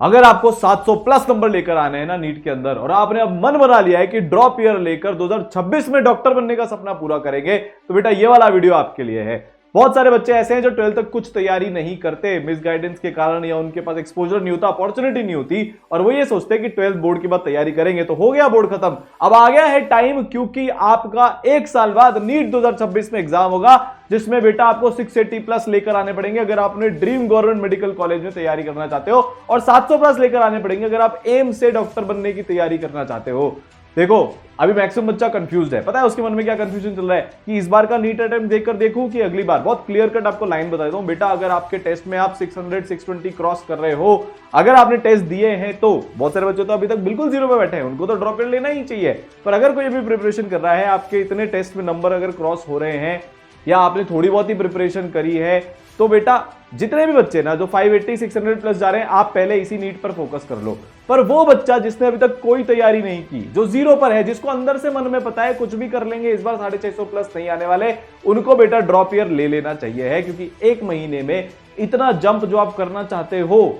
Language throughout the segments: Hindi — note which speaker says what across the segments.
Speaker 1: अगर आपको 700 प्लस नंबर लेकर आने हैं ना नीट के अंदर, और आपने अब मन बना लिया है कि ड्रॉप ईयर लेकर 2026 में डॉक्टर बनने का सपना पूरा करेंगे, तो बेटा ये वाला वीडियो आपके लिए है। बहुत सारे बच्चे ऐसे हैं जो 12th तक कुछ तैयारी नहीं करते मिस गाइडेंस के कारण, या उनके पास एक्सपोजर नहीं होता, अपॉर्चुनिटी नहीं होती, और वो ये सोचते हैं कि 12th बोर्ड के बाद तैयारी करेंगे तो हो गया बोर्ड खत्म। अब आ गया है टाइम, क्योंकि आपका 1 साल बाद नीट 2026 में एग्जाम होगा, जिसमें बेटा आपको 680 प्लस लेकर आने पड़ेंगे अगर आपने ड्रीम गवर्नमेंट मेडिकल कॉलेज में तैयारी करना चाहते हो, और 700 प्लस लेकर आने पड़ेंगे अगर आप एम से डॉक्टर बनने की तैयारी करना चाहते हो। देखो अभी मैक्सिमम बच्चा कंफ्यूज्ड है, पता है उसके मन में क्या कंफ्यूजन चल रहा है कि इस बार का नीट अटेम्प्ट देखकर देखूं कि अगली बार। बहुत क्लियर कट आपको लाइन बता देता हूं बेटा, अगर आपके टेस्ट में आप 600 620 क्रॉस कर रहे हो, अगर आपने टेस्ट दिए हैं, तो बहुत सारे बच्चे तो अभी तक बिल्कुल जीरो पे बैठे हैं, उनको तो ड्रॉप ईयर लेना ही चाहिए। पर अगर कोई अभी प्रिपरेशन कर रहा है, आपके इतने टेस्ट में नंबर अगर क्रॉस हो रहे हैं, या आपने थोड़ी बहुत ही प्रिपरेशन करी है, तो बेटा जितने भी बच्चे ना जो 580 600 प्लस जा रहे हैं, आप पहले इसी नीट पर फोकस कर लो। पर वो बच्चा जिसने अभी तक कोई तैयारी नहीं की, जो जीरो पर है, जिसको अंदर से मन में पता है कुछ भी कर लेंगे इस बार 650 प्लस नहीं आने वाले, उनको बेटा ड्रॉप ईयर ले लेना चाहिए है, क्योंकि 1 महीने में इतना जंप जो आप करना चाहते हो,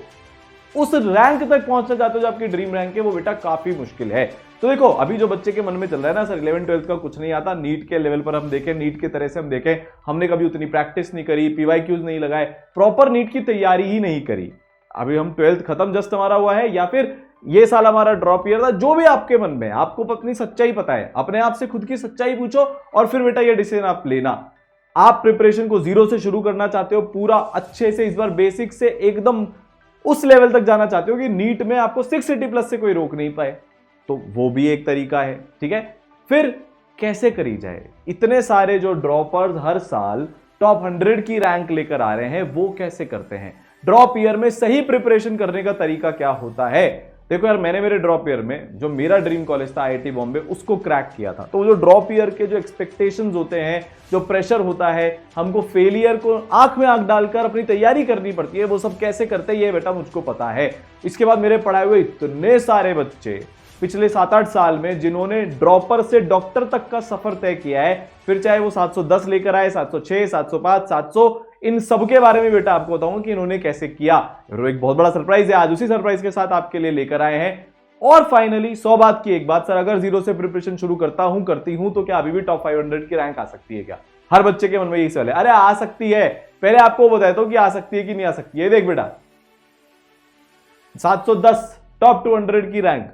Speaker 1: उस रैंक तक पहुंचना चाहते हो जो आपकी ड्रीम रैंक है, वो बेटा काफी मुश्किल है। तो देखो अभी जो बच्चे के मन में चल रहा है ना, सर 11 12 का कुछ नहीं आता, नीट के लेवल पर हम देखें, नीट के तरह से हम देखें, हमने कभी उतनी प्रैक्टिस नहीं करी, पीवाईक्यूज नहीं लगाए, प्रॉपर नीट की तैयारी ही नहीं करी। अभी हम 12th खत्म जस्ट हमारा हुआ है, या फिर ये साल हमारा ड्रॉप ईयर था, जो भी आपके मन में, आपको अपनी सच्चाई पता है, अपने आप से खुद की सच्चाई पूछो और फिर बेटा ये डिसीजन आप लेना। आप प्रिपरेशन को जीरो से शुरू करना चाहते हो, पूरा अच्छे से इस बार बेसिक से एकदम उस लेवल तक जाना चाहते हो कि नीट में आपको 680 प्लस से कोई रोक नहीं पाए, तो वो भी एक तरीका है, ठीक है। फिर कैसे करी जाए? इतने सारे जो ड्रॉपर्स हर साल टॉप 100 की रैंक लेकर आ रहे हैं, वो कैसे करते हैं? ड्रॉप ईयर में सही प्रिपरेशन करने का तरीका क्या होता है? देखो यार, मैंने मेरे ड्रॉप ईयर में जो मेरा ड्रीम कॉलेज था IIT बॉम्बे, उसको क्रैक किया था। तो जो ड्रॉप ईयर के जो एक्सपेक्टेशंस होते हैं, जो प्रेशर होता है, हमको फेलियर को आंख में आंख डालकर अपनी तैयारी करनी पड़ती है, वो सब कैसे करते हैं ये बेटा मुझको पता है। इसके बाद मेरे पढ़ाए हुए इतने सारे बच्चे पिछले 7-8 साल में, जिन्होंने ड्रॉपर से डॉक्टर तक का सफर तय किया है, फिर चाहे वो 710 लेकर आए, 706, 705, 700, इन सब के बारे में बेटा आपको बताऊंगा कि इन्होंने कैसे किया। एक बहुत बड़ा सरप्राइज है, आज उसी सरप्राइज के साथ आपके लिए लेकर आए हैं। और फाइनली 100 बात की एक बात, सर अगर जीरो से प्रिपरेशन शुरू करता हूं, करती हूं, तो क्या अभी भी टॉप 500 की रैंक आ सकती है क्या? हर बच्चे के मन में यही सवाल है। अरे आ सकती है, पहले आपको बताता हूं कि आ सकती है कि नहीं आ सकती है। देख बेटा, 710 टॉप 200 की रैंक,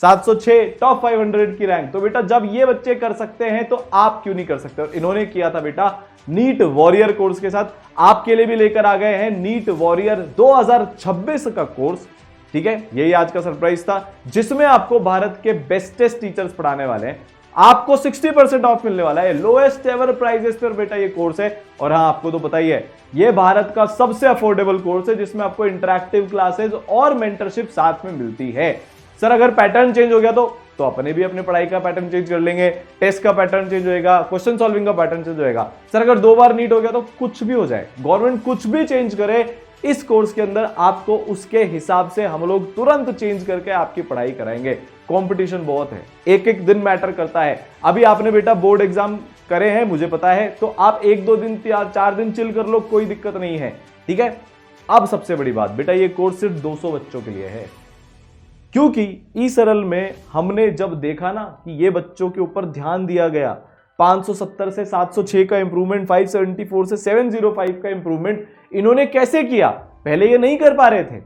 Speaker 1: 706 टॉप 500 की रैंक, तो बेटा जब ये बच्चे कर सकते हैं तो आप क्यों नहीं कर सकते? और इन्होंने किया था बेटा नीट वॉरियर कोर्स के साथ, आपके लिए भी लेकर आ गए हैं नीट वॉरियर 2026 का कोर्स, ठीक है। यही आज का सरप्राइज था, जिसमें आपको भारत के बेस्टेस्ट टीचर्स पढ़ाने वाले हैं, आपको 60% ऑफ मिलने वाला है, लोएस्ट एवर प्राइजेस पर बेटा ये कोर्स है। और हाँ, आपको तो पता ही है, ये भारत का सबसे अफोर्डेबल कोर्स है, जिसमें आपको इंटरैक्टिव क्लासेस और मेंटरशिप साथ में मिलती है। सर अगर पैटर्न चेंज हो गया तो अपने भी अपने पढ़ाई का पैटर्न चेंज कर लेंगे, टेस्ट का पैटर्न चेंज होएगा, क्वेश्चन सॉल्विंग का पैटर्न चेंज होएगा। सर अगर 2 बार नीट हो गया तो कुछ भी हो जाए, गवर्नमेंट कुछ भी चेंज करे, इस कोर्स के अंदर आपको उसके हिसाब से हम लोग तुरंत चेंज करके आपकी पढ़ाई कराएंगे। कंपटीशन बहुत है, एक एक दिन मैटर करता है। अभी आपने बेटा बोर्ड एग्जाम करे हैं, मुझे पता है, तो आप 1-2 दिन 4 दिन चिल कर लो, कोई दिक्कत नहीं है, ठीक है। अब सबसे बड़ी बात बेटा, ये कोर्स सिर्फ 200 बच्चों के लिए है, क्योंकि ई सरल में हमने जब देखा ना कि ये बच्चों के ऊपर ध्यान दिया गया, 570 से 706 का इंप्रूवमेंट, 574 से 705 का इंप्रूवमेंट इन्होंने कैसे किया? पहले ये नहीं कर पा रहे थे,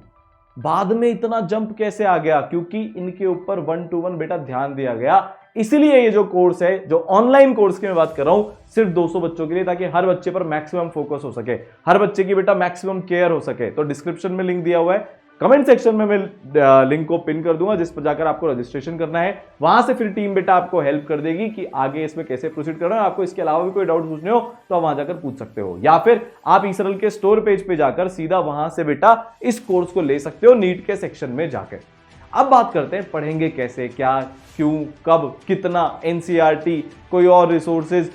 Speaker 1: बाद में इतना जंप कैसे आ गया? क्योंकि इनके ऊपर 1-to-1 बेटा ध्यान दिया गया। इसलिए ये जो कोर्स है, जो ऑनलाइन कोर्स की मैं बात कर रहा हूं, सिर्फ 200 बच्चों के लिए, ताकि हर बच्चे पर मैक्सिमम फोकस हो सके, हर बच्चे की बेटा मैक्सिमम केयर हो सके। तो डिस्क्रिप्शन में लिंक दिया हुआ है, कमेंट सेक्शन में मैं लिंक को पिन कर दूंगा, जिस पर जाकर आपको रजिस्ट्रेशन करना है। वहां से फिर टीम बेटा आपको हेल्प कर देगी कि आगे इसमें कैसे प्रोसीड करना है। आपको इसके अलावा भी कोई डाउट पूछने हो तो आप वहां जाकर पूछ सकते हो, या फिर आप ईसरल के स्टोर पेज पे जाकर सीधा वहां से बेटा इस कोर्स को ले सकते हो, नीट के सेक्शन में जाकर। अब बात करते हैं पढ़ेंगे कैसे, क्या, क्यों, कब, कितना, एनसीईआरटी, कोई और रिसोर्सेज,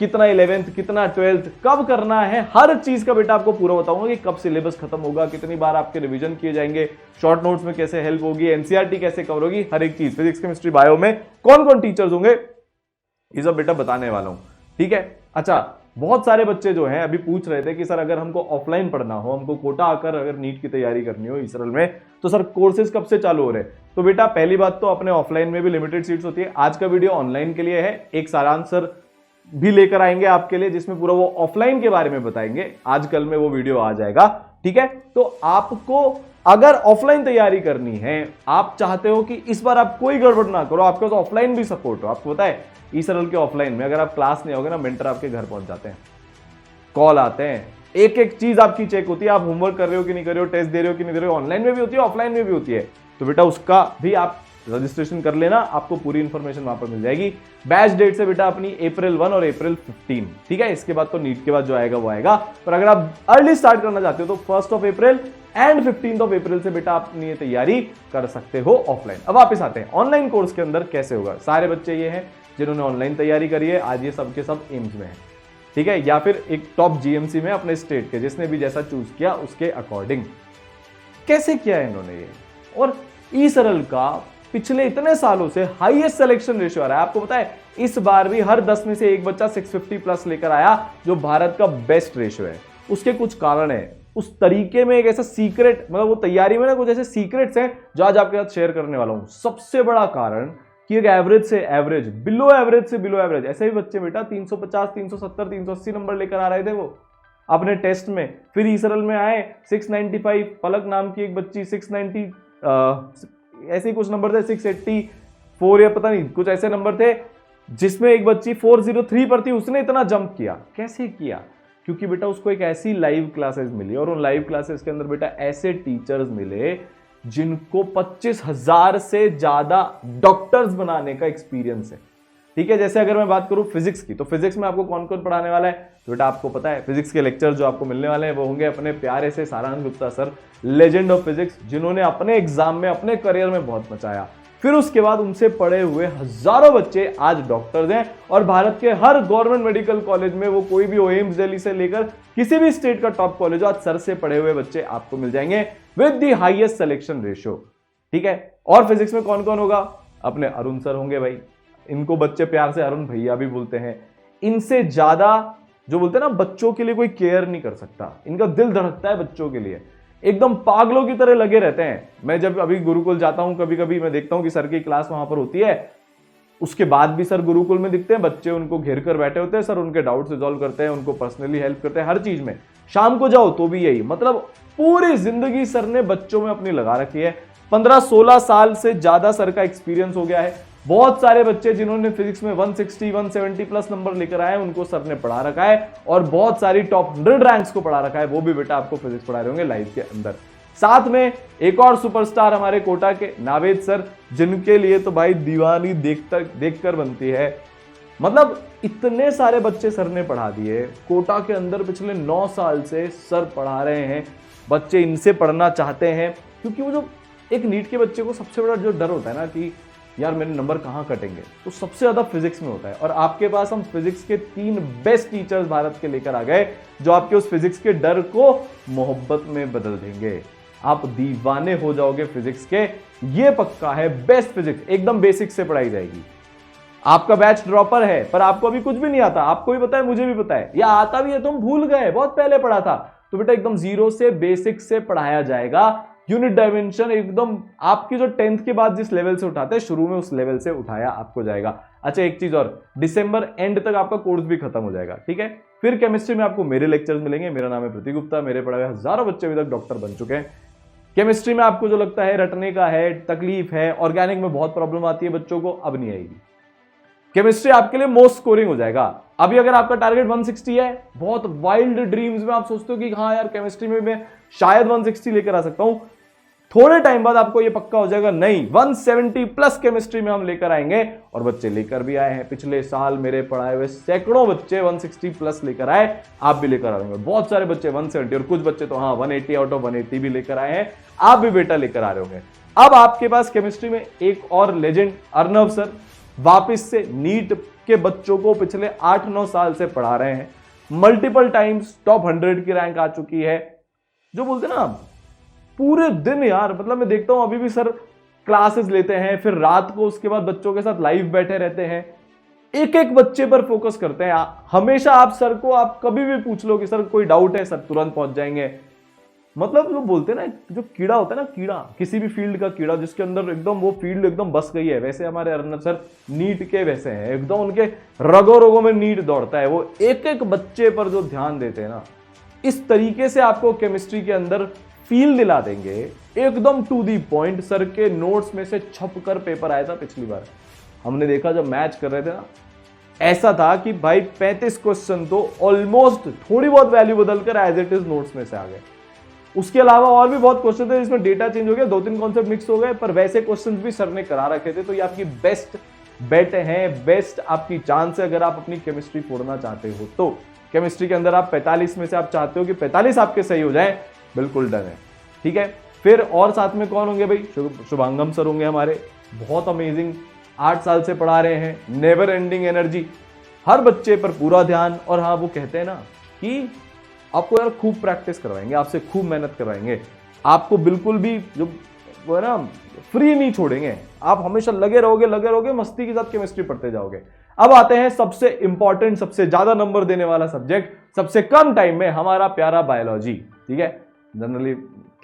Speaker 1: कितना 11th, कितना 12th, कब करना है, हर चीज का बेटा आपको पूरा बताऊंगा कि कब सिलेबस खत्म होगा, कितनी बार आपके रिवीजन किए जाएंगे, शॉर्ट नोट्स में कैसे हेल्प होगी, एनसीईआरटी कैसे कवर होगी, हर एक चीज, फिजिक्स, केमिस्ट्री, बायो में कौन कौन टीचर्स होंगे, ये सब बेटा बताने वाला हूं, ठीक है। अच्छा, बहुत सारे बच्चे जो हैं अभी पूछ रहे थे कि सर अगर हमको ऑफलाइन पढ़ना हो, हमको कोटा आकर अगर नीट की तैयारी करनी हो इसरल में, तो सर कोर्सेज कब से चालू हो रहे हैं? तो बेटा पहली बात तो अपने ऑफलाइन में भी लिमिटेड सीट्स होती है। आज का वीडियो ऑनलाइन के लिए है, एक सारांश सर भी लेकर आएंगे आपके लिए जिसमें पूरा वो ऑफलाइन के बारे में बताएंगे। आज कल में वो वीडियो आ जाएगा, ठीक है। तो आपको अगर ऑफलाइन तैयारी करनी है, आप चाहते हो कि इस बार आप कोई गड़बड़ ना करो, आपके पास ऑफलाइन भी सपोर्ट हो। आपको पता है ईसरल के ऑफलाइन में अगर आप क्लास नहीं होगे ना, मेंटर आपके घर पहुंच जाते हैं, कॉल आते हैं, एक एक चीज आपकी चेक होती है, आप होमवर्क कर रहे हो कि नहीं कर रहे हो, टेस्ट दे रहे हो कि नहीं दे रहे हो, ऑनलाइन में भी होती है ऑफलाइन में भी होती है। तो बेटा उसका भी आप रजिस्ट्रेशन कर लेना, आपको पूरी इंफॉर्मेशन वहां पर मिल जाएगी। बैच डेट से बेटा अपनी अप्रैल 1 और अप्रैल 15, ठीक है। इसके बाद तो नीट के बाद जो आएगा वो आएगा, पर अगर आप अर्ली स्टार्ट करना चाहते हो तो 1 अप्रैल एंड 15 अप्रैल से बेटा अपनी ये तैयारी कर सकते हो ऑफलाइन। अब वापस आते हैं ऑनलाइन कोर्स के अंदर कैसे होगा। सारे बच्चे ये हैं जिन्होंने ऑनलाइन तैयारी करी है, आज ये सब के सब एम्स में है, ठीक है, या फिर एक टॉप जीएमसी में अपने स्टेट के, जिसने भी जैसा चूज किया उसके अकॉर्डिंग। कैसे किया है इन्होंने ये, और ईसरल का पिछले इतने सालों से हाईएस्ट सिलेक्शन रेशियो आ रहा है। आपको पता है इस बार भी हर 10 में से एक बच्चा 650 प्लस लेकर आया, जो भारत का बेस्ट रेशियो है। उसके कुछ कारण है, उस तरीके में एक ऐसा सीक्रेट, मतलब वो तैयारी में ना कुछ ऐसे सीक्रेट्स हैं जो आज आपके साथ शेयर करने वाला हूं। सबसे बड़ा कारण कि एक एवरेज से एवरेज, बिलो एवरेज से बिलो एवरेज, ऐसे ही बच्चे बेटा 350 370 380 नंबर लेकर आ रहे थे वो अपने टेस्ट में। फिर ईसरल में आए 695, पलक नाम की एक बच्ची 690 ऐसे ही कुछ नंबर थे, 684 या पता नहीं कुछ ऐसे नंबर थे, जिसमें एक बच्ची 403 पर थी। उसने इतना जंप किया, कैसे किया? क्योंकि बेटा उसको एक ऐसी लाइव क्लासेस मिली, और उन लाइव क्लासेस के अंदर बेटा ऐसे टीचर्स मिले जिनको 25,000 से ज्यादा डॉक्टर्स बनाने का एक्सपीरियंस है, ठीक है। जैसे अगर मैं बात करूं फिजिक्स की, तो फिजिक्स में आपको कौन कौन पढ़ाने वाला है? तो बेटा आपको पता है फिजिक्स के लेक्चर जो आपको मिलने वाले हैं वो होंगे अपने प्यारे से सारांश Gupta sir, legend of physics, जिन्होंने अपने एग्जाम में अपने करियर में बहुत मचाया। फिर उसके बाद उनसे पढ़े हुए हजारों बच्चे आज डॉक्टर्स हैं, और भारत के हर गवर्नमेंट मेडिकल कॉलेज में, वो कोई भी हो, एम्स दिल्ली से लेकर किसी भी स्टेट का टॉप कॉलेज हो, आज सर से पढ़े हुए बच्चे आपको मिल जाएंगे with the highest selection ratio, ठीक है। और फिजिक्स में कौन कौन होगा? अपने अरुण सर होंगे भाई, इनको बच्चे प्यार से अरुण भैया भी बोलते हैं। इनसे ज्यादा जो बोलते हैं ना, बच्चों के लिए कोई केयर नहीं कर सकता, इनका दिल धड़कता है बच्चों के लिए, एकदम पागलों की तरह लगे रहते हैं। मैं जब अभी गुरुकुल जाता हूं, कभी कभी मैं देखता हूं कि सर की क्लास वहां पर होती है, उसके बाद भी सर गुरुकुल में दिखते हैं, बच्चे उनको घेर कर बैठे होते हैं, सर उनके डाउट रिजॉल्व करते हैं, उनको पर्सनली हेल्प करते हैं हर चीज में। शाम को जाओ तो भी यही, मतलब पूरी जिंदगी सर ने बच्चों में अपनी लगा रखी है। 15-16 साल से ज्यादा सर का एक्सपीरियंस हो गया है। बहुत सारे बच्चे जिन्होंने फिजिक्स में 160 170 प्लस नंबर लेकर आए, उनको सर ने पढ़ा रखा है, और बहुत सारी टॉप 100 रैंक्स को पढ़ा रखा है, वो भी बेटा आपको फिजिक्स पढ़ा रहे होंगे लाइव के अंदर। साथ में एक और सुपरस्टार हमारे कोटा के नावेद सर, जिनके लिए तो भाई दीवानी देखकर बनती है। मतलब इतने सारे बच्चे सर ने पढ़ा दिए कोटा के अंदर, पिछले 9 साल से सर पढ़ा रहे हैं, बच्चे इनसे पढ़ना चाहते हैं। क्योंकि वो जो एक नीट के बच्चे को सबसे बड़ा जो डर होता है ना कि यार मेरे नंबर कहाँ कटेंगे, तो सबसे ज्यादा फिजिक्स में होता है। और आपके पास हम फिजिक्स के 3 बेस्ट टीचर्स भारत के लेकर आ गए, जो आपके उस फिजिक्स के डर को मोहब्बत में बदल देंगे। आप दीवाने हो जाओगे फिजिक्स के, ये पक्का है। बेस्ट फिजिक्स एकदम बेसिक से पढ़ाई जाएगी। आपका बैच ड्रॉपर है, पर आपको अभी कुछ भी नहीं आता, आपको भी पता है, मुझे भी पता है, या आता भी है तुम भूल गए, बहुत पहले पढ़ा था, तो बेटा एकदम जीरो से बेसिक से पढ़ाया जाएगा। यूनिट डायमेंशन एकदम आपकी जो 10th के बाद जिस लेवल से उठाते हैं, शुरू में उस लेवल से उठाया आपको जाएगा। अच्छा एक चीज और, दिसंबर एंड तक आपका कोर्स भी खत्म हो जाएगा, ठीक है। फिर केमिस्ट्री में आपको मेरे लेक्चर्स मिलेंगे। मेरा नाम है प्रतीक गुप्ता, मेरे पढ़ाए हुए हजारों बच्चे अभी तक डॉक्टर बन चुके हैं। केमिस्ट्री में आपको जो लगता है रटने का है, तकलीफ है, ऑर्गेनिक में बहुत प्रॉब्लम आती है बच्चों को, अब नहीं आएगी। केमिस्ट्री आपके लिए मोस्ट स्कोरिंग हो जाएगा। अभी अगर आपका टारगेट 160 है, बहुत वाइल्ड ड्रीम्स में आप सोचते हो कि हाँ यार केमिस्ट्री में मैं शायद 160 लेकर आ सकता हूं, थोड़े टाइम बाद आपको ये पक्का हो जाएगा, नहीं 170 प्लस केमिस्ट्री में हम लेकर आएंगे। और बच्चे लेकर भी आए हैं, पिछले साल मेरे पढ़ाए हुए सैकड़ों बच्चे 160 प्लस लेकर आए, आप भी लेकर आएंगे। बहुत सारे बच्चे 170, और कुछ बच्चे तो हाँ 180 आउट ऑफ 180 भी लेकर आए हैं, आप भी बेटा लेकर आ रहे होंगे। अब आपके पास केमिस्ट्री में एक और लेजेंड अर्नव सर वापिस से नीट के बच्चों को पिछले 8-9 साल से पढ़ा रहे हैं। मल्टीपल टाइम्स टॉप 100 की रैंक आ चुकी है। जो बोलते ना पूरे दिन यार, मतलब मैं देखता हूं अभी भी सर क्लासेस लेते हैं, फिर रात को उसके बाद बच्चों के साथ लाइव बैठे रहते हैं। एक एक बच्चे पर फोकस करते हैं। हमेशा आप सर को आप कभी भी पूछ लो कि सर कोई डाउट है, सर तुरंत पहुंच जाएंगे। मतलब लोग बोलते हैं ना, जो कीड़ा होता है ना, कीड़ा किसी भी फील्ड का कीड़ा जिसके अंदर एकदम वो फील्ड एकदम बस गई है, वैसे हमारे अर्नब सर नीट के वैसे हैं, एकदम उनके रगों रगों में नीट दौड़ता है। वो एक एक बच्चे पर जो ध्यान देते हैं ना, इस तरीके से आपको केमिस्ट्री के अंदर फील दिला देंगे, एकदम टू दी पॉइंट। सर के नोट्स में से छप कर पेपर आया था पिछली बार, हमने देखा जब मैच कर रहे थे ना, ऐसा था कि भाई 35 क्वेश्चन तो ऑलमोस्ट थोड़ी बहुत वैल्यू बदलकर एज इट इज नोट्स में से आ गए। उसके अलावा और भी बहुत क्वेश्चन थे जिसमें डेटा चेंज हो गया, 2-3 कॉन्सेप्ट मिक्स हो गए, पर वैसे क्वेश्चन भी सर ने करा रखे थे। तो ये आपकी बेस्ट बेट है, बेस्ट आपकी चांस है अगर आप अपनी केमिस्ट्री फोड़ना चाहते हो तो। केमिस्ट्री के अंदर आप 45 में से आप चाहते हो कि 45 आपके सही हो जाए, बिल्कुल डन है, ठीक है। फिर और साथ में कौन होंगे भाई, शुभांगम सर होंगे हमारे, बहुत अमेजिंग, 8 साल से पढ़ा रहे हैं, नेवर एंडिंग एनर्जी, हर बच्चे पर पूरा ध्यान। और हाँ, वो कहते हैं ना कि आपको यार खूब प्रैक्टिस करवाएंगे, आपसे खूब मेहनत करवाएंगे, आपको बिल्कुल भी जो वो है ना फ्री नहीं छोड़ेंगे, आप हमेशा लगे रहोगे, मस्ती के साथ केमिस्ट्री पढ़ते जाओगे। अब आते हैं सबसे इंपॉर्टेंट, सबसे ज्यादा नंबर देने वाला सब्जेक्ट, सबसे कम टाइम में, हमारा प्यारा बायोलॉजी, ठीक है। जनरली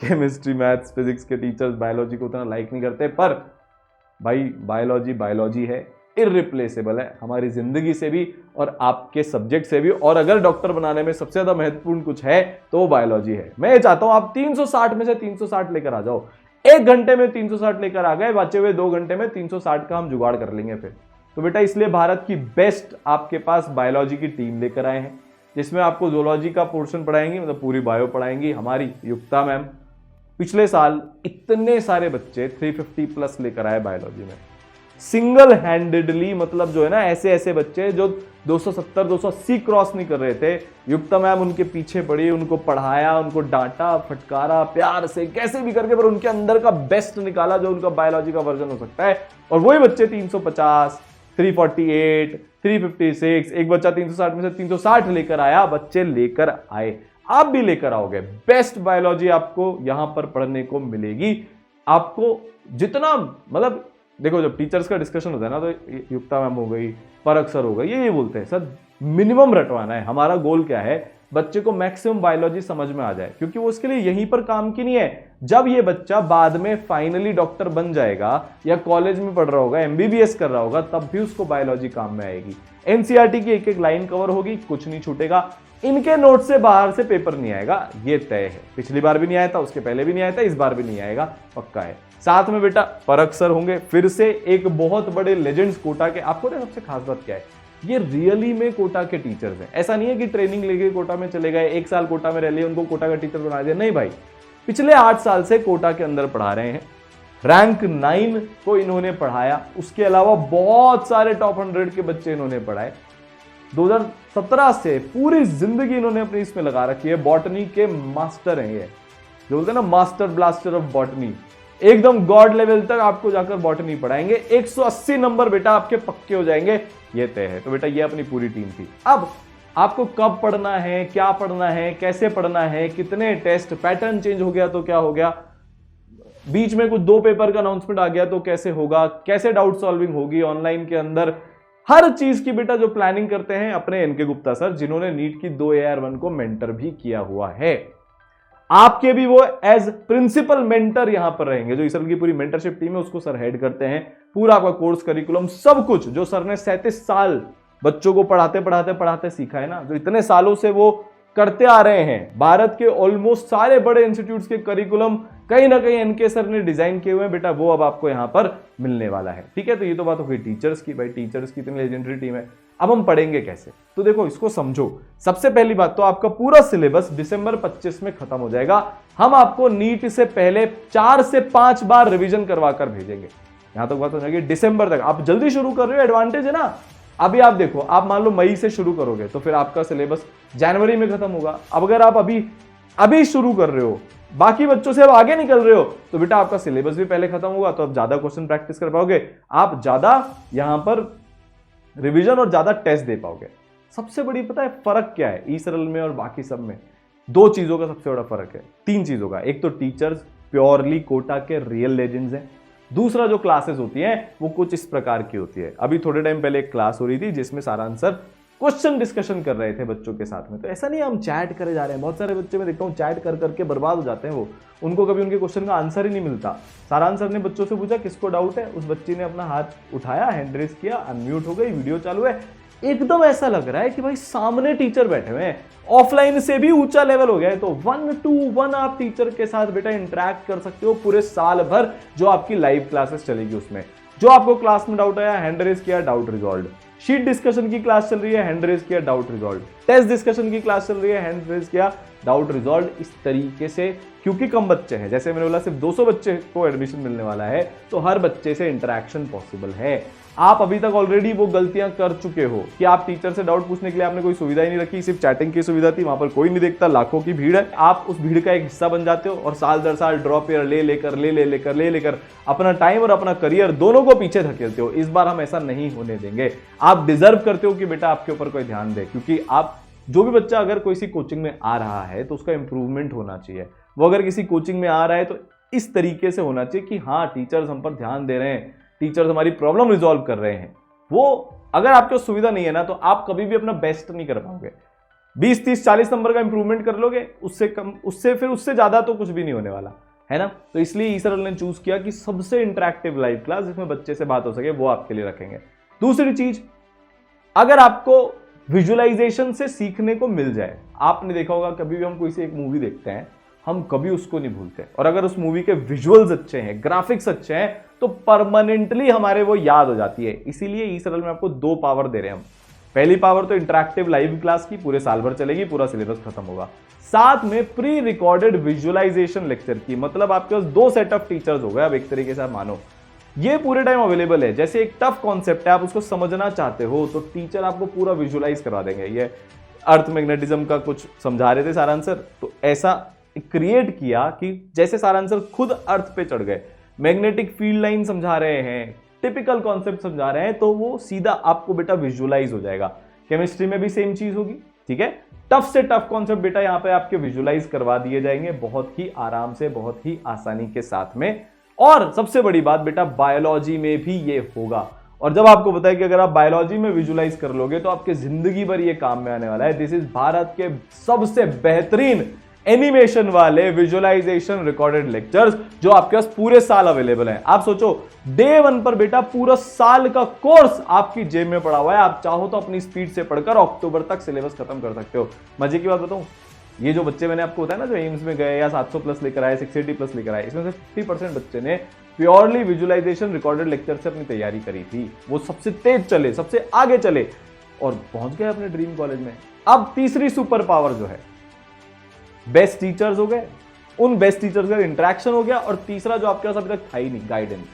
Speaker 1: केमिस्ट्री, मैथ्स, फिजिक्स के टीचर्स बायोलॉजी को उतना लाइक नहीं करते, पर भाई बायोलॉजी है, इररिप्लेसेबल है हमारी जिंदगी से भी और आपके सब्जेक्ट से भी। और अगर डॉक्टर बनाने में सबसे ज्यादा महत्वपूर्ण कुछ है तो वो बायोलॉजी है। मैं ये चाहता हूं आप 360 में से 360 लेकर आ जाओ। 1 घंटे में 360 लेकर आ गए, बचे हुए 2 घंटे में 360 का हम जुगाड़ कर लेंगे फिर। तो बेटा इसलिए भारत की बेस्ट आपके पास बायोलॉजी की टीम लेकर आए हैं, जिसमें आपको जूलॉजी का पोर्शन पढ़ाएंगी, मतलब पूरी बायो पढ़ाएंगी हमारी युक्ता मैम। पिछले साल इतने सारे बच्चे 350 प्लस लेकर आए बायोलॉजी में, सिंगल हैंडेडली, मतलब जो है ना, ऐसे ऐसे बच्चे जो 270 280 क्रॉस नहीं कर रहे थे, युक्ता मैम उनके पीछे पड़ी, उनको पढ़ाया, उनको डांटा, फटकारा, प्यार से कैसे भी करके, पर उनके अंदर का बेस्ट निकाला जो उनका बायोलॉजी का वर्जन हो सकता है। और वही बच्चे 350, 348, 356, एक बच्चा 360 में से 360 लेकर आया, बच्चे लेकर आए, आप भी लेकर आओगे। बेस्ट बायोलॉजी आपको यहां पर पढ़ने को मिलेगी। आपको जितना, मतलब देखो जब टीचर्स का डिस्कशन होता है ना, तो युक्ता मैम हो गई, परख सर हो गई, ये बोलते हैं सर मिनिमम रटवाना है। हमारा गोल क्या है, बच्चे को मैक्सिमम बायोलॉजी समझ में आ जाए, क्योंकि वो उसके लिए यहीं पर काम की नहीं है। जब ये बच्चा बाद में फाइनली डॉक्टर बन जाएगा या कॉलेज में पढ़ रहा होगा, एमबीबीएस कर रहा होगा, तब भी उसको बायोलॉजी काम में आएगी। एनसीईआरटी की एक एक लाइन कवर होगी, कुछ नहीं छूटेगा, इनके नोट से बाहर से पेपर नहीं आएगा, ये तय है। पिछली बार भी नहीं आया था, उसके पहले भी नहीं आया था, इस बार भी नहीं आएगा, पक्का है। साथ में बेटा परख सर होंगे, फिर से एक बहुत बड़े लेजेंड्स कोटा के। आपको ना सबसे खास बात क्या है, ये रियली में कोटा के टीचर्स हैं। ऐसा नहीं है कि ट्रेनिंग लेके कोटा में चले गए, 1 साल कोटा में रह लिए, उनको कोटा का टीचर बना दिया, नहीं भाई, पिछले 8 साल से कोटा के अंदर पढ़ा रहे हैं। रैंक 9 को इन्होंने पढ़ाया, उसके अलावा बहुत सारे टॉप 100 के बच्चे इन्होंने पढ़ाए। 2017 से पूरी जिंदगी इन्होंने अपनी इसमें लगा रखी है। बॉटनी के मास्टर हैं ये, जो बोलते हैं ना मास्टर ब्लास्टर ऑफ बॉटनी, एकदम गॉड लेवल तक आपको जाकर बॉटनी पढ़ाएंगे। 180 नंबर बेटा आपके पक्के हो जाएंगे, ये तय है। तो बेटा ये अपनी पूरी टीम थी। अब आपको कब पढ़ना है, क्या पढ़ना है, कैसे पढ़ना है, कितने टेस्ट, पैटर्न चेंज हो गया तो क्या हो गया, बीच में कुछ 2 पेपर का अनाउंसमेंट आ गया तो कैसे होगा, कैसे डाउट सॉल्विंग होगी ऑनलाइन के अंदर, हर चीज की बेटा जो प्लानिंग करते हैं अपने एनके गुप्ता सर, जिन्होंने नीट की 2 AR1 को मेंटर भी किया हुआ है। आपके भी वो एज प्रिंसिपल मेंटर यहां पर रहेंगे। जो इसर की पूरी मेंटरशिप टीम है उसको सर हेड करते हैं। पूरा आपका कोर्स करिकुलम सब कुछ जो सर ने 37 साल बच्चों को पढ़ाते सीखा है ना, जो इतने सालों से वो करते आ रहे हैं, भारत के ऑलमोस्ट सारे बड़े इंस्टीट्यूट्स के करिकुलम कहीं ना कहीं एनके सर ने डिजाइन किए हुए हैं बेटा, वो अब आपको यहां पर मिलने वाला है। ठीक है, तो ये तो बात हो गई टीचर्स की। भाई टीचर्स की इतनी लेजेंडरी टीम है, अब हम पढ़ेंगे कैसे, तो देखो इसको समझो। सबसे पहली बात तो आपका पूरा सिलेबस दिसंबर 25 में खत्म हो जाएगा। हम आपको नीट से पहले 4 से 5 बार रिवीजन करवा कर भेजेंगे। यहां तक बात हो जाएगी दिसंबर तक। आप जल्दी शुरू कर रहे हो, एडवांटेज है ना। अभी आप देखो, आप मान लो मई से शुरू करोगे तो फिर आपका सिलेबस जनवरी में खत्म होगा। अब अगर आप अभी शुरू कर रहे हो, बाकी बच्चों से अब आगे निकल रहे हो, तो बेटा आपका सिलेबस भी पहले खत्म होगा, तो आप ज्यादा क्वेश्चन प्रैक्टिस कर पाओगे, आप ज्यादा यहां पर रिवीजन और ज्यादा टेस्ट दे पाओगे। सबसे बड़ी पता है फर्क क्या है ई सरल में और बाकी सब में? 2 चीजों का सबसे बड़ा फर्क है, 3 चीजों का। एक तो टीचर्स प्योरली कोटा के रियल लेजेंड्स हैं, दूसरा जो क्लासेस होती हैं वो कुछ इस प्रकार की होती है। अभी थोड़े टाइम पहले एक क्लास हो रही थी जिसमें सारांश सर क्वेश्चन डिस्कशन कर रहे थे बच्चों के साथ में। तो ऐसा नहीं हम चैट करे जा रहे हैं, बहुत सारे बच्चे मैं देखता हूँ चैट कर करके बर्बाद हो जाते हैं, वो उनको कभी उनके क्वेश्चन का आंसर ही नहीं मिलता। सारांश सर ने बच्चों से पूछा किसको डाउट है, उस बच्ची ने अपना हाथ उठाया, हैंड रेस किया, अनम्यूट हो गई, वीडियो चालू है। एकदम ऐसा लग रहा है कि भाई सामने टीचर बैठे हुए हैं, ऑफलाइन से भी ऊंचा लेवल हो गया है। तो 1-to-1 आप टीचर के साथ बेटा इंटरेक्ट कर सकते हो पूरे साल भर जो आपकी लाइव क्लासेस चलेगी उसमें। जो आपको क्लास में डाउट आया, हैंड रेस किया, डाउट रिजॉल्व। शीट डिस्कशन की क्लास चल रही है, हैंड रेस किया, डाउट रिजॉल्व। टेस्ट डिस्कशन की क्लास चल रही है, हैंड रेस किया, डाउट रिजॉल्व। इस तरीके से, क्योंकि कम बच्चे हैं, जैसे मैंने बोला सिर्फ 200 बच्चे को एडमिशन मिलने वाला है, तो हर बच्चे से इंटरेक्शन पॉसिबल है। आप अभी तक ऑलरेडी वो गलतियां कर चुके हो कि आप टीचर से डाउट पूछने के लिए आपने कोई सुविधा ही नहीं रखी, सिर्फ चैटिंग की सुविधा थी, वहां पर कोई नहीं देखता, लाखों की भीड़ है। आप उस भीड़ का एक हिस्सा बन जाते हो और साल दर साल ड्रॉप ईयर ले लेकर अपना टाइम और अपना करियर दोनों को पीछे धकेलते हो। इस बार हम ऐसा नहीं होने देंगे। आप डिजर्व करते हो कि बेटा आपके ऊपर कोई ध्यान दे, क्योंकि आप जो भी बच्चा अगर कोई कोचिंग में आ रहा है तो उसका इंप्रूवमेंट होना चाहिए। वो अगर किसी कोचिंग में आ रहा है तो इस तरीके से होना चाहिए कि हाँ टीचर्स हम पर ध्यान दे रहे हैं, टीचर्स हमारी प्रॉब्लम रिजॉल्व कर रहे हैं। वो अगर आपके सुविधा नहीं है ना तो आप कभी भी अपना बेस्ट नहीं कर पाओगे। 20, 30, 40 नंबर का इंप्रूवमेंट कर लोगे, उससे कम, उससे ज्यादा तो कुछ भी नहीं होने वाला है ना। तो इसलिए ईसरल ने चूज किया कि सबसे इंटरेक्टिव लाइव क्लास जिसमें बच्चे से बात हो सके वो आपके लिए रखेंगे। दूसरी चीज, अगर आपको विजुअलाइजेशन से सीखने को मिल जाए, आपने देखा होगा कभी भी हम कोई सी एक मूवी देखते हैं, हम कभी उसको नहीं भूलते, और अगर उस मूवी के विजुअल्स अच्छे हैं, ग्राफिक्स अच्छे हैं, तो परमानेंटली हमारे वो याद हो जाती है। इसीलिए ईसरल में आपको 2 पावर दे रहे हैं हम। पहली पावर तो इंटरेक्टिव लाइव क्लास की, पूरे साल भर चलेगी, पूरा सिलेबस खत्म होगा। साथ में प्री रिकॉर्डेड विजुअलाइजेशन लेक्चर की, मतलब आपके पास 2 सेट ऑफ टीचर्स हो गए। अब एक तरीके से आप मानो ये पूरे टाइम अवेलेबल है। जैसे एक टफ कॉन्सेप्ट है, आप उसको समझना चाहते हो तो टीचर आपको पूरा विजुअलाइज करवा देंगे। ये अर्थ मैग्नेटिज्म का कुछ समझा रहे थे सारांश सर, तो ऐसा क्रिएट किया कि जैसे सारांश सर खुद अर्थ पे चढ़ गए, मैग्नेटिक फील्ड लाइन समझा रहे हैं, टिपिकल कॉन्सेप्ट समझा रहे हैं, तो वो सीधा आपको बेटा विजुअलाइज हो जाएगा। केमिस्ट्री में भी सेम चीज होगी, ठीक है। टफ से टफ कॉन्सेप्ट बेटा यहाँ पे आपके विजुअलाइज करवा दिए जाएंगे बहुत ही आराम से, बहुत ही आसानी के साथ में। और सबसे बड़ी बात बेटा, बायोलॉजी में भी ये होगा। और जब आपको पता है कि अगर आप बायोलॉजी में विजुअलाइज कर लोगे तो आपके जिंदगी भर ये काम में आने वाला है। दिस इज भारत के सबसे बेहतरीन एनिमेशन वाले विजुअलाइजेशन रिकॉर्डेड लेक्चर्स जो आपके पास पूरे साल अवेलेबल हैं। आप सोचो, डे 1 पर बेटा पूरा साल का कोर्स आपकी जेब में पड़ा हुआ है। आप चाहो तो अपनी स्पीड से पढ़कर अक्टूबर तक सिलेबस खत्म कर सकते हो। मजे की बात बताऊं, ये जो बच्चे मैंने आपको बताया ना जो एम्स में गए या 700 प्लस लेकर आए, 680 प्लस लेकर आए, इसमें से 50% बच्चे ने प्योरली विजुअलाइजेशन रिकॉर्डेड लेक्चर से अपनी तैयारी करी थी। वो सबसे तेज चले, सबसे आगे चले और पहुंच गए अपने ड्रीम कॉलेज में। अब तीसरी सुपर पावर जो है, बेस्ट टीचर्स हो गए, उन बेस्ट टीचर्स का इंटरेक्शन हो गया, और तीसरा जो आपके पास अभी तक था ही नहीं, गाइडेंस।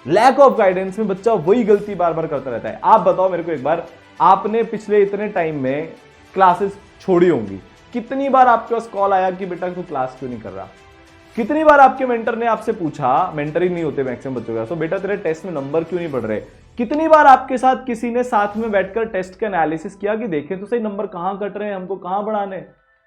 Speaker 1: लैक ऑफ गाइडेंस में बच्चा वही गलती बार बार करता रहता है। आप बताओ मेरे को एक बार, आपने पिछले इतने टाइम में क्लासेस छोड़ी होंगी, कितनी बार आपके पास कॉल आया कि बेटा तू क्लास क्यों नहीं कर रहा? कितनी बार आपके मेंटर ने आपसे पूछा, मेंटर ही नहीं होते मैक्सिमम बच्चों का, तो बेटा तेरे टेस्ट में नंबर क्यों नहीं बढ़ रहे? कितनी बार आपके साथ किसी ने साथ में बैठकर टेस्ट का एनालिसिस किया कि देखें तो सही नंबर कहां कट रहे हैं, हमको कहां बढ़ाने?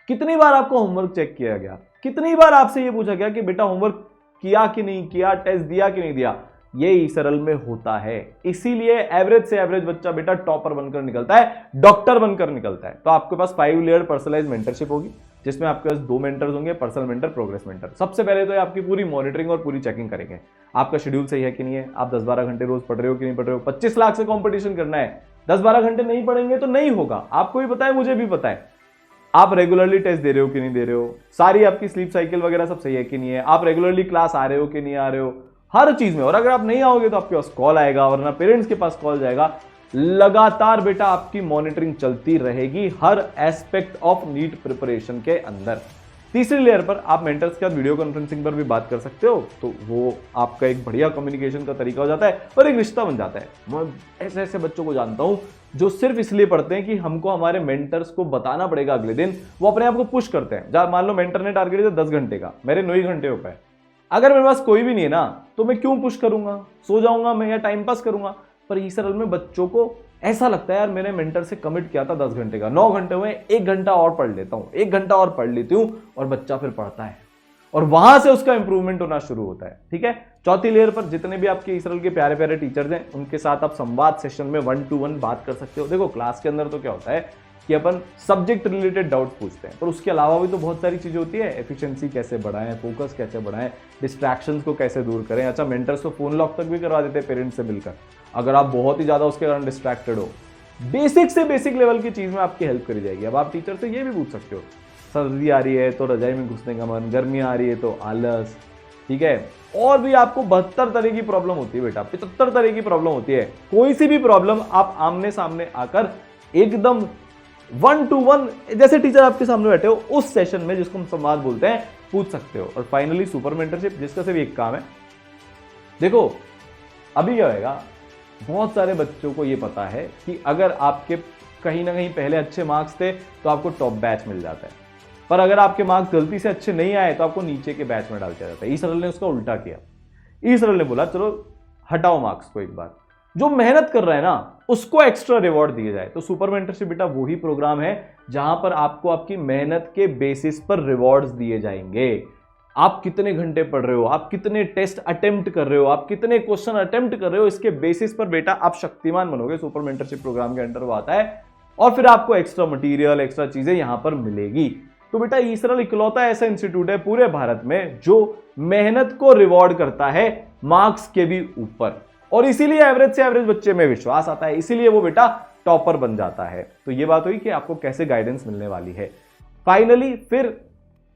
Speaker 1: कितनी बार आपको होमवर्क चेक किया गया? कितनी बार आपसे ये पूछा गया कि बेटा होमवर्क किया कि नहीं किया, टेस्ट दिया कि नहीं दिया? ये ईसरल में होता है। इसीलिए एवरेज से एवरेज बच्चा बेटा टॉपर बनकर निकलता है, डॉक्टर बनकर निकलता है। तो आपके पास 5 लेयर पर्सनलाइज मेंटरशिप होगी, जिसमें आपके पास 2 मेंटर्स होंगे, पर्सनल मेंटर, प्रोग्रेस मेंटर। सबसे पहले तो आपकी पूरी मॉनिटरिंग और पूरी चेकिंग करेंगे, आपका शेड्यूल सही है कि नहीं है, आप 10-12 घंटे रोज पढ़ रहे हो कि नहीं पढ़ रहे हो। 25 लाख से कॉम्पिटिशन करना है, 10-12 घंटे नहीं पढ़ेंगे तो नहीं होगा। आपको भी पता है, मुझे भी पता है। आप रेगुलरली टेस्ट दे रहे हो कि नहीं दे रहे हो, सारी आपकी स्लीप साइकिल वगैरह सब सही है कि नहीं है, आप रेगुलरली क्लास आ रहे हो कि नहीं आ रहे हो, हर चीज में। और अगर आप नहीं आओगे तो आपके पास कॉल आएगा, वरना पेरेंट्स के पास कॉल जाएगा। लगातार बेटा आपकी मॉनिटरिंग चलती रहेगी हर एस्पेक्ट ऑफ नीट प्रिपरेशन के अंदर। तीसरी लेयर पर आप मेंटर्स के साथ वीडियो कॉन्फ्रेंसिंग पर भी बात कर सकते हो, तो वो आपका एक बढ़िया कम्युनिकेशन का तरीका हो जाता है और एक रिश्ता बन जाता है। मैं ऐसे ऐसे बच्चों को जानता हूं जो सिर्फ इसलिए पढ़ते हैं कि हमको हमारे मेंटर्स को बताना पड़ेगा अगले दिन, वो अपने आप को पुश करते हैं। मान लो मेंटर ने टारगेट दिया 10 घंटे का, मेरे 9 ही घंटे हो पाए। अगर मेरे पास कोई भी नहीं है ना तो मैं क्यों पुश करूंगा, सो जाऊंगा मैं या टाइम पास करूंगा। पर ईसरल में बच्चों को ऐसा लगता है यार मैंने मेंटर से कमिट किया था 10 घंटे का, 9 घंटे हुए, 1 घंटा और पढ़ लेता हूं, 1 घंटा और पढ़ लेती हूं, और बच्चा फिर पढ़ता है। और वहां से उसका इंप्रूवमेंट होना शुरू होता है। ठीक है, चौथी लेयर पर जितने भी आपके इसरल के प्यारे प्यारे टीचर्स हैं उनके साथ आप संवाद सेशन में 1-to-1 बात कर सकते हो। देखो क्लास के अंदर तो क्या होता है कि अपन सब्जेक्ट रिलेटेड डाउट पूछते हैं, पर उसके अलावा भी तो बहुत सारी चीजें होती है। एफिशिएंसी कैसे बढ़ाएं, फोकस कैसे बढ़ाएं, डिस्ट्रैक्शंस को कैसे दूर करें। अच्छा, मेंटर्स तो फोन लॉक तक भी करवा देते हैं पेरेंट्स से मिलकर, अगर आप बहुत ही ज्यादा उसके कारण डिस्ट्रैक्टेड हो। बेसिक से बेसिक लेवल की चीज में आपकी हेल्प करी जाएगी। अब आप टीचर से ये भी पूछ सकते हो, सर्दी आ रही है तो रजाई में घुसने का मन, गर्मी आ रही है तो आलस। ठीक है, और भी आपको 72 तरह की प्रॉब्लम होती है बेटा, 75 तरह की प्रॉब्लम होती है। कोई सी भी प्रॉब्लम आप आमने सामने आकर एकदम 1-to-1 जैसे टीचर आपके सामने बैठे हो उस सेशन में, जिसको हम संवाद बोलते हैं, पूछ सकते हो। और फाइनली सुपर मेंटरशिप, जिसका सिर्फ एक काम है। देखो अभी क्या होगा, बहुत सारे बच्चों को ये पता है कि अगर आपके कहीं ना कहीं पहले अच्छे मार्क्स थे तो आपको टॉप बैच मिल जाता है, पर अगर आपके मार्क्स गलती से अच्छे नहीं आए तो आपको नीचे के बैच में डाल दिया जाता है। इसरल ने उसका उल्टा किया। इसरल ने बोला चलो हटाओ मार्क्स को, एक बार जो मेहनत कर रहा है ना उसको एक्स्ट्रा रिवॉर्ड दिया जाए। तो सुपर मेंटरशिप बेटा वही प्रोग्राम है जहां पर आपको आपकी मेहनत के बेसिस पर रिवॉर्ड्स दिए जाएंगे। आप कितने घंटे पढ़ रहे हो, आप कितने टेस्ट अटेम्प्ट कर रहे हो, आप कितने क्वेश्चन अटेम्प्ट कर रहे हो, इसके बेसिस पर बेटा आप शक्तिमान बनोगे। सुपर मेंटरशिप प्रोग्राम के अंडर वो आता है, और फिर आपको एक्स्ट्रा मटेरियल, एक्स्ट्रा चीजें यहां पर मिलेगी। तो बेटा इसरल इकलौता ऐसा इंस्टीट्यूट है पूरे भारत में जो मेहनत को रिवॉर्ड करता है मार्क्स के भी ऊपर, और इसीलिए एवरेज से एवरेज बच्चे में विश्वास आता है, इसीलिए वो बेटा टॉपर बन जाता है। तो ये बात हुई कि आपको कैसे गाइडेंस मिलने वाली है। फाइनली फिर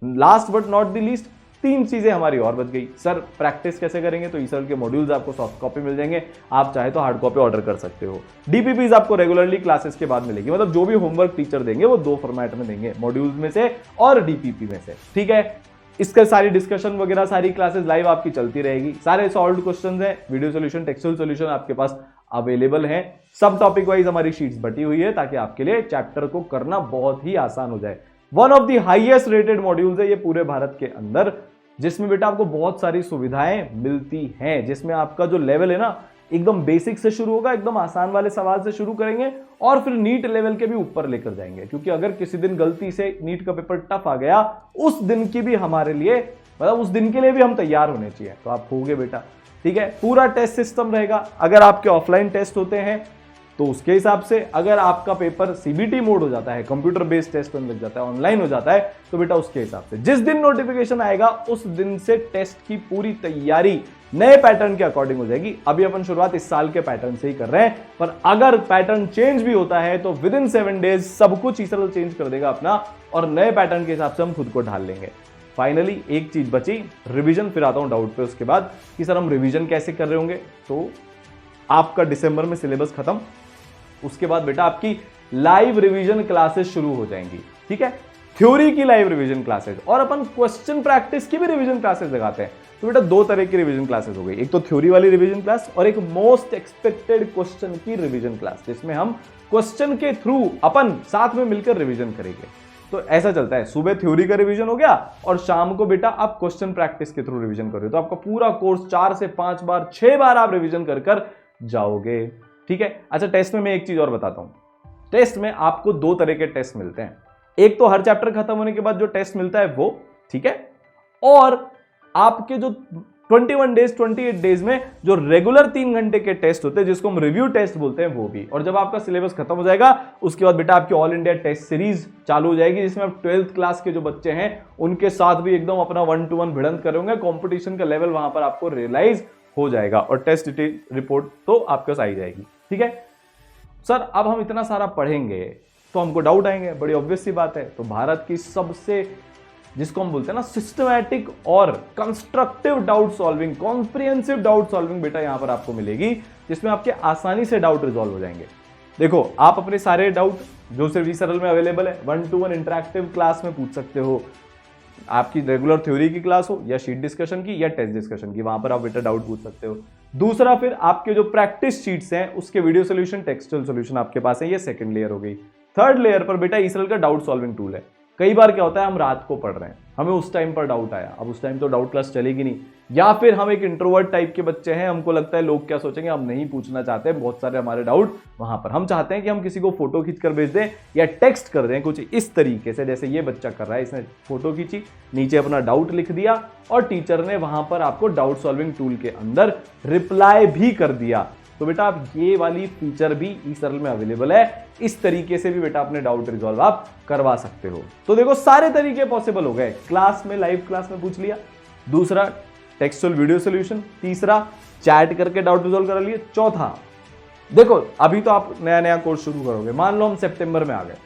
Speaker 1: last but not the least, 3 चीजें हमारी और बच गई। सर प्रैक्टिस कैसे करेंगे? तो इसरल के मॉड्यूल्स आपको सॉफ्ट कॉपी मिल जाएंगे, आप चाहे तो हार्ड कॉपी ऑर्डर कर सकते हो। डीपीपीज आपको रेगुलरली क्लासेस के बाद मिलेगी, मतलब जो भी होमवर्क टीचर देंगे वो 2 फॉर्मेट में देंगे, मॉड्यूल्स में से और डीपीपी में से। ठीक है, इसका सारी डिस्कशन वगैरह सारी क्लासेस लाइव आपकी चलती रहेगी। सारे सॉल्व्ड क्वेश्चंस हैं, वीडियो सॉल्यूशन, टेक्सचुअल सॉल्यूशन आपके पास अवेलेबल है। सब टॉपिक वाइज हमारी शीट्स बटी हुई है ताकि आपके लिए चैप्टर को करना बहुत ही आसान हो जाए। One of the highest rated modules है ये पूरे भारत के अंदर, जिसमें बेटा आपको बहुत सारी सुविधाएं मिलती हैं, जिसमें आपका जो लेवल है ना एकदम बेसिक से शुरू होगा, एकदम आसान वाले सवाल से शुरू करेंगे और फिर नीट लेवल के भी ऊपर लेकर जाएंगे। क्योंकि अगर किसी दिन गलती से नीट का पेपर टफ आ गया, उस दिन की भी हमारे लिए, मतलब उस दिन के लिए भी हम तैयार होने चाहिए। तो आप होगे बेटा। ठीक है, पूरा टेस्ट सिस्टम रहेगा। अगर आपके ऑफलाइन टेस्ट होते हैं तो उसके हिसाब से, अगर आपका पेपर सीबीटी मोड हो जाता है, कंप्यूटर बेस्ड टेस्ट होने लग जाता है, ऑनलाइन हो जाता है, तो बेटा उसके हिसाब से जिस दिन नोटिफिकेशन आएगा उस दिन से टेस्ट की पूरी तैयारी नए पैटर्न के अकॉर्डिंग हो जाएगी। अभी अपन शुरुआत इस साल के पैटर्न से ही कर रहे हैं, पर अगर पैटर्न चेंज भी होता है तो विद इन 7 डेज सब कुछ इसरल चेंज कर देगा अपना, और नए पैटर्न के हिसाब से हम खुद को ढाल लेंगे। फाइनली एक चीज बची, रिवीजन। फिर आता हूं डाउट पे उसके बाद कि सर हम रिवीजन कैसे कर रहे होंगे। तो आपका दिसंबर में सिलेबस खत्म, उसके बाद बेटा आपकी लाइव रिवीजन क्लासेस शुरू हो जाएंगी। ठीक है, थ्योरी की लाइव रिवीजन क्लासेस, और अपन क्वेश्चन प्रैक्टिस की भी रिवीजन क्लासेस लगाते हैं। तो बेटा 2 तरह की रिवीजन क्लासेस हो गई, एक तो थ्योरी वाली रिवीजन क्लास और एक मोस्ट एक्सपेक्टेड क्वेश्चन की रिवीजन क्लास, जिसमें हम क्वेश्चन के थ्रू अपन साथ में मिलकर रिवीजन करेंगे। तो ऐसा चलता है, सुबह थ्योरी का रिवीजन हो गया और शाम को बेटा आप क्वेश्चन प्रैक्टिस के थ्रू रिवीजन कर रहे हो। तो आपका पूरा कोर्स 4 से 5 बार 6 बार आप रिवीजन कर जाओगे। ठीक है। अच्छा, टेस्ट में मैं एक चीज और बताता हूं। टेस्ट में आपको 2 तरह के टेस्ट मिलते हैं, एक तो हर चैप्टर खत्म होने के बाद जो टेस्ट मिलता है वो, ठीक है, और आपके जो 21 डेज 28 डेज में जो रेगुलर 3 घंटे के टेस्ट होते हैं जिसको हम रिव्यू टेस्ट बोलते हैं वो भी। और जब आपका सिलेबस खत्म हो जाएगा उसके बाद बेटा आपकी ऑल इंडिया टेस्ट सीरीज चालू हो जाएगी, जिसमें आप 12th क्लास के जो बच्चे हैं उनके साथ भी एकदम अपना 1-to-1 भिड़ंत करेंगे। कंपटीशन का लेवल वहां पर आपको रियलाइज हो जाएगा और टेस्ट रिपोर्ट तो आपके पास आई जाएगी। ठीक है सर, अब हम इतना सारा पढ़ेंगे तो हमको डाउट आएंगे, बड़ी ऑब्वियस सी बात है। तो भारत की सबसे, जिसको हम बोलते हैं ना, सिस्टमैटिक और constructive doubt solving, comprehensive doubt solving बेटा यहां पर आपको मिलेगी, जिसमें आपके आसानी से डाउट रिजॉल्व हो जाएंगे। देखो, आप अपने सारे डाउट जो सिर्फ इसरल में अवेलेबल है 1-to-1 इंटरैक्टिव क्लास में पूछ सकते हो। आपकी रेगुलर थ्योरी की क्लास हो या शीट डिस्कशन की या टेस्ट डिस्कशन की, वहां पर आप बेटा डाउट पूछ सकते हो। दूसरा, फिर आपके जो प्रैक्टिस शीट्स हैं उसके वीडियो सोल्यूशन, टेक्सचुअल सोल्यूशन आपके पास है, ये सेकंड लेयर हो गई। थर्ड लेयर पर बेटा इसरल का डाउट सॉल्विंग टूल है। कई बार क्या होता है, हम रात को पढ़ रहे हैं, हमें उस टाइम पर डाउट आया, अब उस टाइम तो डाउट क्लास चलेगी नहीं, या फिर हम एक इंट्रोवर्ट टाइप के बच्चे हैं, हमको लगता है लोग क्या सोचेंगे, हम नहीं पूछना चाहते हैं बहुत सारे हमारे डाउट वहां पर, हम चाहते हैं कि हम किसी को फोटो खींच कर भेज दें या टेक्स्ट कर दें कुछ इस तरीके से, जैसे ये बच्चा कर रहा है, इसने फोटो खींची, नीचे अपना डाउट लिख दिया और टीचर ने वहां पर आपको डाउट सॉल्विंग टूल के अंदर रिप्लाई भी कर दिया। तो बेटा आप ये वाली फीचर भी ई-सरल में अवेलेबल है, इस तरीके से भी बेटा अपने डाउट रिजॉल्व आप करवा सकते हो। तो देखो सारे तरीके पॉसिबल हो गए, क्लास में, लाइव क्लास में पूछ लिया, दूसरा टेक्सचुअल वीडियो सॉल्यूशन, तीसरा चैट करके डाउट रिजॉल्व कर लिए, चौथा देखो अभी तो आप नया नया कोर्स शुरू करोगे, मान लो हम सितंबर में आ गए,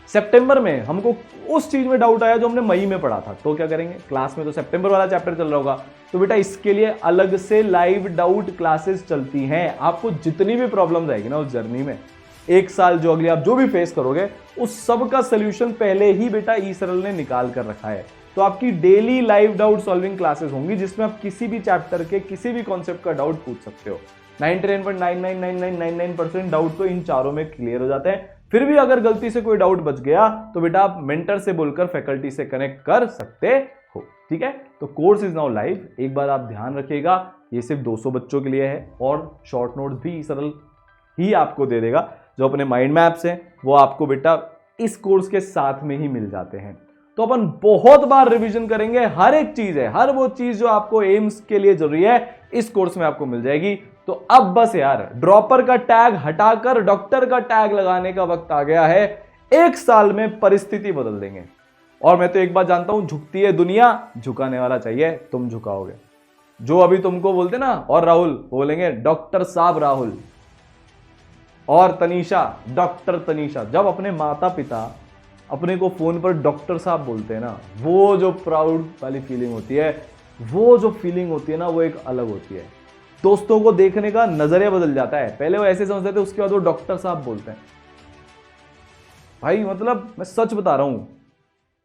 Speaker 1: सितंबर में हमको उस चीज में डाउट आया जो हमने मई में पढ़ा था, तो क्या करेंगे, क्लास में तो सितंबर वाला चैप्टर चल रहा होगा, तो बेटा इसके लिए अलग से लाइव डाउट क्लासेस चलती हैं। आपको जितनी भी प्रॉब्लम्स आएगी ना उस जर्नी में, एक साल जो अगले आप जो भी फेस करोगे, उस सब का सोल्यूशन पहले ही बेटा ई-सरल ने निकाल कर रखा है। तो आपकी daily live doubt solving classes होंगी जिसमें आप किसी भी चैप्टर के किसी भी कॉन्सेप्ट का डाउट पूछ सकते हो। 99.999999% डाउट तो इन चारों में क्लियर हो जाते हैं। फिर भी अगर गलती से कोई डाउट बच गया तो बेटा आप मेंटर से बोलकर फैकल्टी से कनेक्ट कर सकते हो, ठीक है। तो कोर्स इज नाउ लाइव, एक बार आप ध्यान रखिएगा, ये सिर्फ 200 बच्चों के लिए है और शॉर्ट नोट्स भी ई-सरल ही आपको दे देगा। जो अपने माइंड मैप्स हैं वो आपको बेटा इस कोर्स के साथ में ही मिल जाते हैं। तो अपन बहुत बार रिवीजन करेंगे, हर एक चीज है, हर वो चीज जो आपको एम्स के लिए जरूरी है इस कोर्स में आपको मिल जाएगी। तो अब बस यार ड्रॉपर का टैग हटाकर डॉक्टर का टैग लगाने का वक्त आ गया है। एक साल में परिस्थिति बदल देंगे। और मैं तो एक बात जानता हूं, झुकती है दुनिया, झुकाने वाला चाहिए, तुम झुकाओगे। जो अभी तुमको बोलते ना और राहुल बोलेंगे डॉक्टर साहब राहुल, और तनीषा डॉक्टर तनीषा। जब अपने माता पिता अपने को फोन पर डॉक्टर साहब बोलते हैं ना, वो जो प्राउड वाली फीलिंग होती है, वो जो फीलिंग होती है ना, वो एक अलग होती है। दोस्तों को देखने का नजरिया बदल जाता है। पहले वो ऐसे समझते थे, उसके बाद वो डॉक्टर साहब बोलते हैं। भाई मतलब मैं सच बता रहा हूं,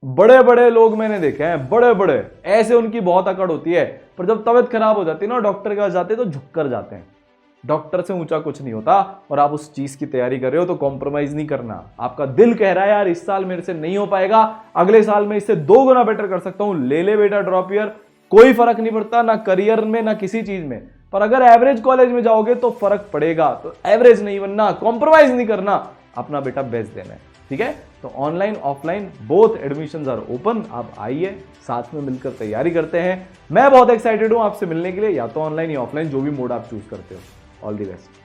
Speaker 1: बड़े बड़े लोग मैंने देखे हैं, बड़े बड़े ऐसे उनकी बहुत अकड़ होती है, पर जब तबीयत खराब हो जाती है ना, डॉक्टर के पास जाते हैं तो झुक कर जाते हैं। डॉक्टर से ऊंचा कुछ नहीं होता। और आप उस चीज की तैयारी कर रहे हो तो कॉम्प्रोमाइज नहीं करना। आपका दिल कह रहा है यार इस साल मेरे से नहीं हो पाएगा, अगले साल में इससे 2 गुना बेटर कर सकता हूं, ले ले बेटा ड्रॉप ईयर। कोई फर्क नहीं पड़ता, ना करियर में ना किसी चीज में, पर अगर एवरेज कॉलेज में जाओगे तो फर्क पड़ेगा। तो एवरेज नहीं बनना, कॉम्प्रोमाइज नहीं करना, अपना बेटा बेस्ट देना है, ठीक है। तो online offline both admissions are open. आप आइए, साथ में मिलकर तैयारी करते हैं। मैं बहुत एक्साइटेड हूं आपसे मिलने के लिए, या तो ऑनलाइन या ऑफलाइन, जो भी मोड आप चूज करते हो। All the best.